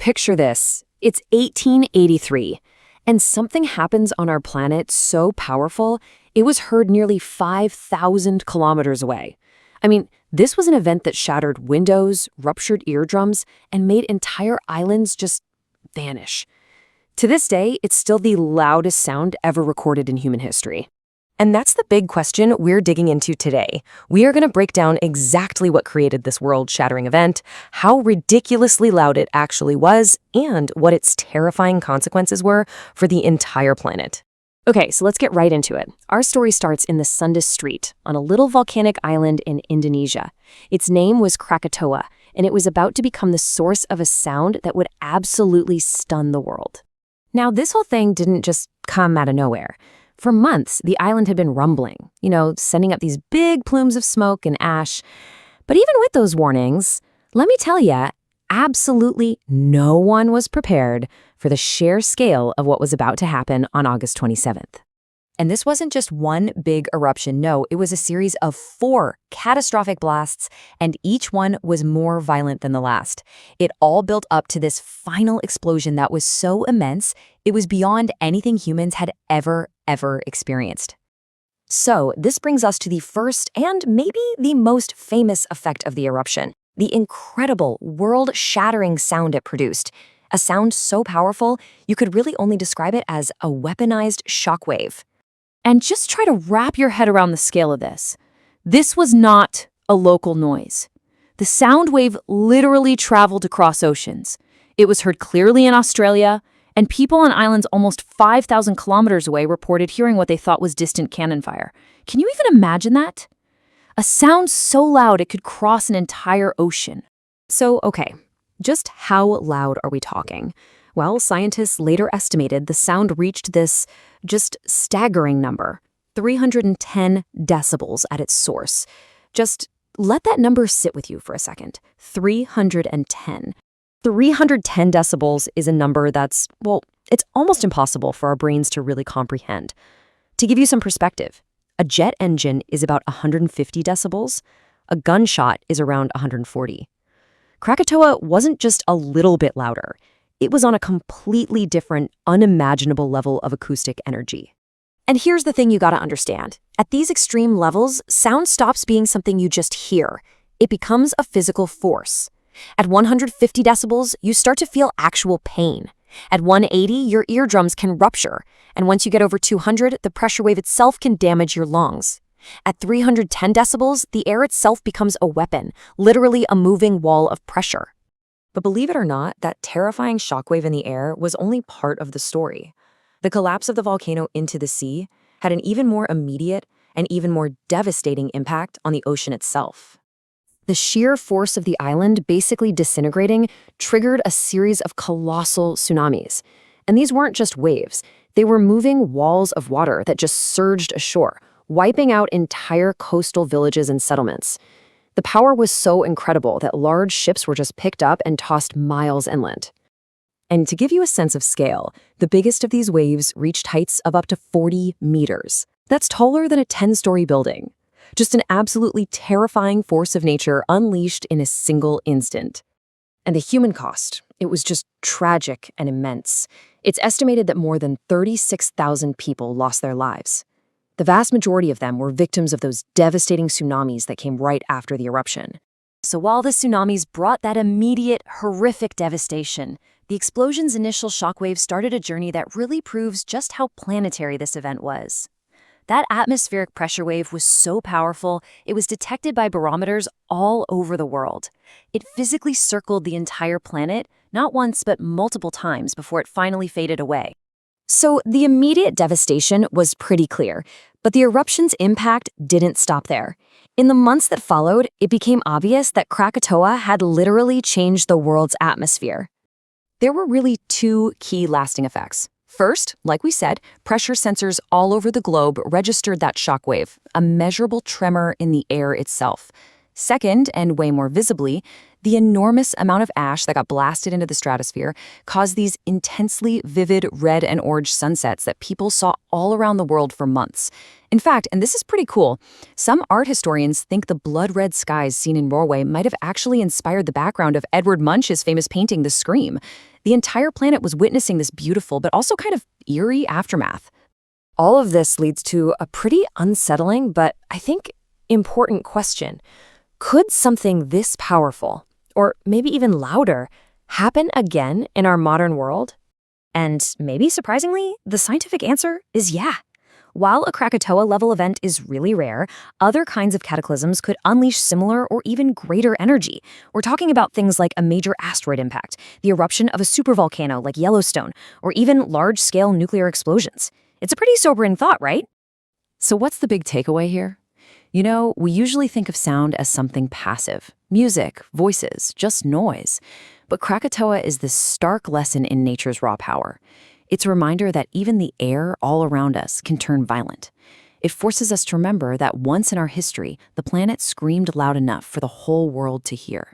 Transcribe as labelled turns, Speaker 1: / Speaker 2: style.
Speaker 1: Picture this. It's 1883, and something happens on our planet so powerful, it was heard nearly 5,000 kilometers away. I mean, this was an event that shattered windows, ruptured eardrums, and made entire islands just vanish. To this day, it's still the loudest sound ever recorded in human history. And that's the big question we're digging into today. We are going to break down exactly what created this world-shattering event, how ridiculously loud it actually was, and what its terrifying consequences were for the entire planet. Okay, so let's get right into it. Our story starts in the Sunda Strait, on a little volcanic island in Indonesia. Its name was Krakatoa, and it was about to become the source of a sound that would absolutely stun the world. Now, this whole thing didn't just come out of nowhere. For months, the island had been rumbling, sending up these big plumes of smoke and ash. But even with those warnings, let me tell you, absolutely no one was prepared for the sheer scale of what was about to happen on August 27th. And this wasn't just one big eruption, no, it was a series of 4 catastrophic blasts, and each one was more violent than the last. It all built up to this final explosion that was so immense, it was beyond anything humans had ever experienced. So this brings us to the first and maybe the most famous effect of the eruption, the incredible, world-shattering sound it produced. A sound so powerful, you could really only describe it as a weaponized shockwave. And just try to wrap your head around the scale of this. This was not a local noise. The sound wave literally traveled across oceans. It was heard clearly in Australia, and people on islands almost 5,000 kilometers away reported hearing what they thought was distant cannon fire. Can you even imagine that? A sound so loud it could cross an entire ocean. So, okay, just how loud are we talking? Well, scientists later estimated the sound reached this just staggering number, 310 decibels at its source. Just let that number sit with you for a second. 310. 310 decibels is a number that's, well, it's almost impossible for our brains to really comprehend. To give you some perspective, a jet engine is about 150 decibels. A gunshot is around 140. Krakatoa wasn't just a little bit louder. It was on a completely different, unimaginable level of acoustic energy. And here's the thing you gotta understand. At these extreme levels, sound stops being something you just hear. It becomes a physical force. At 150 decibels, you start to feel actual pain. At 180, your eardrums can rupture. And once you get over 200, the pressure wave itself can damage your lungs. At 310 decibels, the air itself becomes a weapon, literally a moving wall of pressure. But believe it or not, that terrifying shockwave in the air was only part of the story. The collapse of the volcano into the sea had an even more immediate and even more devastating impact on the ocean itself. The sheer force of the island basically disintegrating triggered a series of colossal tsunamis. And these weren't just waves. They were moving walls of water that just surged ashore, wiping out entire coastal villages and settlements. The power was so incredible that large ships were just picked up and tossed miles inland. And to give you a sense of scale, the biggest of these waves reached heights of up to 40 meters. That's taller than a 10-story building. Just an absolutely terrifying force of nature unleashed in a single instant. And the human cost, it was just tragic and immense. It's estimated that more than 36,000 people lost their lives. The vast majority of them were victims of those devastating tsunamis that came right after the eruption. So while the tsunamis brought that immediate, horrific devastation, the explosion's initial shockwave started a journey that really proves just how planetary this event was. That atmospheric pressure wave was so powerful, it was detected by barometers all over the world. It physically circled the entire planet, not once but multiple times before it finally faded away. So the immediate devastation was pretty clear, but the eruption's impact didn't stop there. In the months that followed, it became obvious that Krakatoa had literally changed the world's atmosphere. There were really 2 key lasting effects. First, like we said, pressure sensors all over the globe registered that shockwave, a measurable tremor in the air itself. Second, and way more visibly, the enormous amount of ash that got blasted into the stratosphere caused these intensely vivid red and orange sunsets that people saw all around the world for months. In fact, and this is pretty cool, some art historians think the blood-red skies seen in Norway might have actually inspired the background of Edvard Munch's famous painting, The Scream. The entire planet was witnessing this beautiful but also kind of eerie aftermath. All of this leads to a pretty unsettling but I think important question. Could something this powerful, or maybe even louder, happen again in our modern world? And maybe surprisingly, the scientific answer is yeah. While a Krakatoa-level event is really rare, other kinds of cataclysms could unleash similar or even greater energy. We're talking about things like a major asteroid impact, the eruption of a supervolcano like Yellowstone, or even large-scale nuclear explosions. It's a pretty sobering thought, right? So what's the big takeaway here? You know, we usually think of sound as something passive. Music, voices, just noise. But Krakatoa is this stark lesson in nature's raw power. It's a reminder that even the air all around us can turn violent. It forces us to remember that once in our history, the planet screamed loud enough for the whole world to hear.